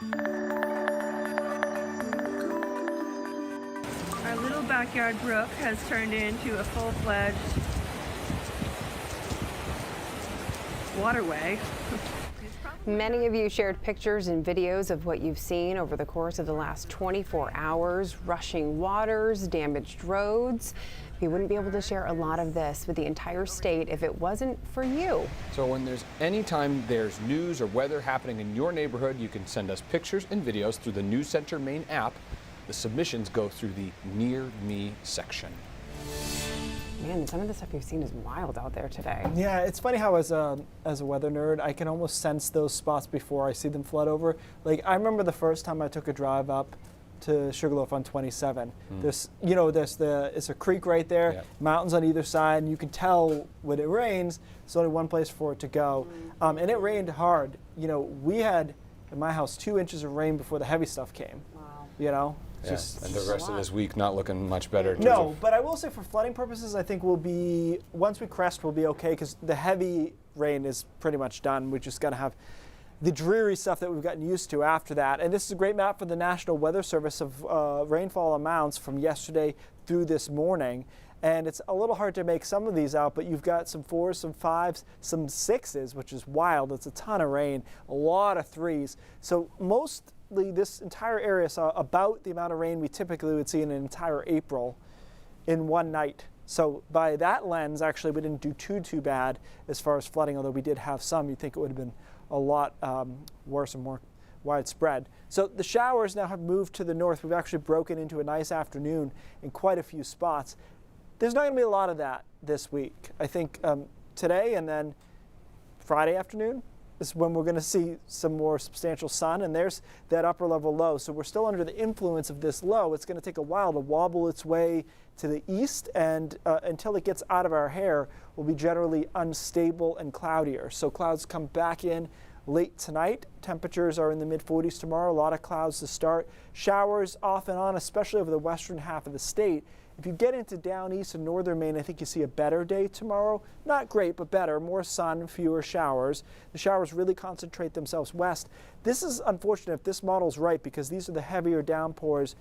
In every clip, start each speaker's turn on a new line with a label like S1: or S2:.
S1: Our little backyard brook has turned into a full-fledged waterway.
S2: Many of you shared pictures and videos of what you've seen over the course of the last 24 hours, rushing waters, damaged roads. We wouldn't be able to share a lot of this with the entire state if it wasn't for you.
S3: So when anytime there's news or weather happening in your neighborhood, you can send us pictures and videos through the News Center Maine app. The submissions go through the Near Me section.
S2: Man, some of the stuff you've seen is wild out there today.
S4: Yeah, it's funny how as a weather nerd, I can almost sense those spots before I see them flood over. Like, I remember the first time I took a drive up to Sugarloaf on 27. There's it's a creek right there,
S3: Yep.
S4: mountains on either side, and you can tell when it rains, there's only one place for it to go. And it rained hard. We had, in my house, 2 inches of rain before the heavy stuff came.
S2: Wow.
S3: Yes, and the rest of this week not looking much better.
S4: No, but I will say for flooding purposes, I think once we crest, we'll be okay because the heavy rain is pretty much done. We just got to have the dreary stuff that we've gotten used to after that. And this is a great map for the National Weather Service of rainfall amounts from yesterday through this morning. And it's a little hard to make some of these out, but you've got some 4s, some 5s, some 6s, which is wild. It's a ton of rain, a lot of 3s. So mostly this entire area saw about the amount of rain we typically would see in an entire April in one night. So by that lens, actually, we didn't do too bad as far as flooding, although we did have some. You'd think it would have been a lot worse and more widespread. So the showers now have moved to the north. We've actually broken into a nice afternoon in quite a few spots. There's not going to be a lot of that this week. I think today and then Friday afternoon is when we're going to see some more substantial sun, and there's that upper level low. So we're still under the influence of this low. It's going to take a while to wobble its way to the east, and until it gets out of our hair, will be generally unstable and cloudier. So clouds come back in late tonight. Temperatures are in the mid-40s tomorrow. A lot of clouds to start. Showers off and on, especially over the western half of the state. If you get into down east and northern Maine, I think you see a better day tomorrow. Not great, but better. More sun, fewer showers. The showers really concentrate themselves west. This is unfortunate if this model's right, because these are the heavier downpours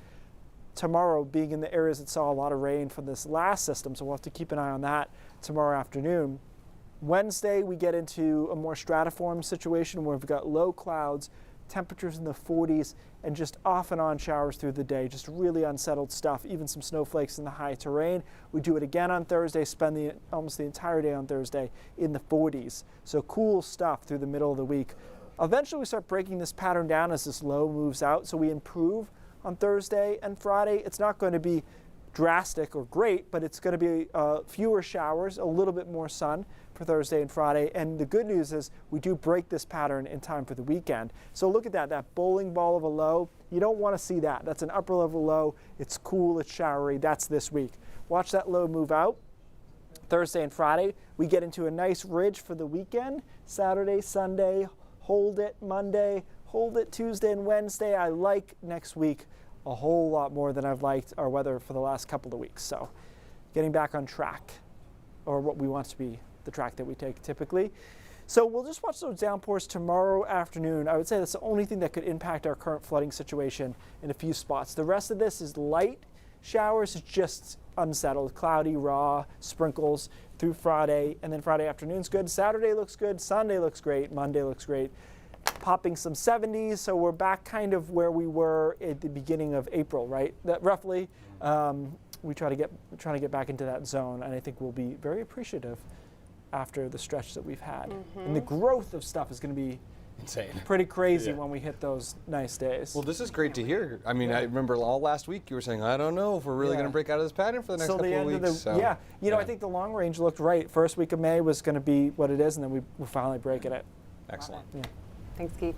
S4: tomorrow, being in the areas that saw a lot of rain from this last system. So we'll have to keep an eye on that tomorrow afternoon. Wednesday, we get into a more stratiform situation where we've got low clouds, temperatures in the 40s, and just off and on showers through the day. Just really unsettled stuff, even some snowflakes in the high terrain. We do it again on Thursday, spend almost the entire day on Thursday in the 40s. So cool stuff through the middle of the week. Eventually we start breaking this pattern down as this low moves out, so we improve on Thursday and Friday. It's not going to be drastic or great, but it's going to be fewer showers, a little bit more sun for Thursday and Friday. And the good news is we do break this pattern in time for the weekend. So look at that bowling ball of a low. You don't want to see that. That's an upper level low. It's cool, it's showery. That's this week. Watch that low move out. Thursday and Friday, we get into a nice ridge for the weekend. Saturday, Sunday, hold it Monday, hold it Tuesday and Wednesday. I like next week a whole lot more than I've liked our weather for the last couple of weeks. So getting back on track, or what we want to be the track that we take typically. So we'll just watch those downpours tomorrow afternoon. I would say that's the only thing that could impact our current flooding situation in a few spots. The rest of this is light showers, it's just unsettled, cloudy, raw, sprinkles through Friday, and then Friday afternoon's good. Saturday looks good, Sunday looks great, Monday looks great. Popping some 70s, so we're back kind of where we were at the beginning of April, right? That roughly, we try to get back into that zone, and I think we'll be very appreciative after the stretch that we've had. And the growth of stuff is going to be
S3: insane,
S4: pretty crazy when we hit those nice days.
S3: Well, this is great to hear. I mean, I remember all last week you were saying, I don't know if we're really going to break out of this pattern for the next couple of weeks.
S4: I think the long range looked right. First week of May was going to be what it is, and then we're finally breaking it.
S3: Excellent.
S2: Thanks, Keith.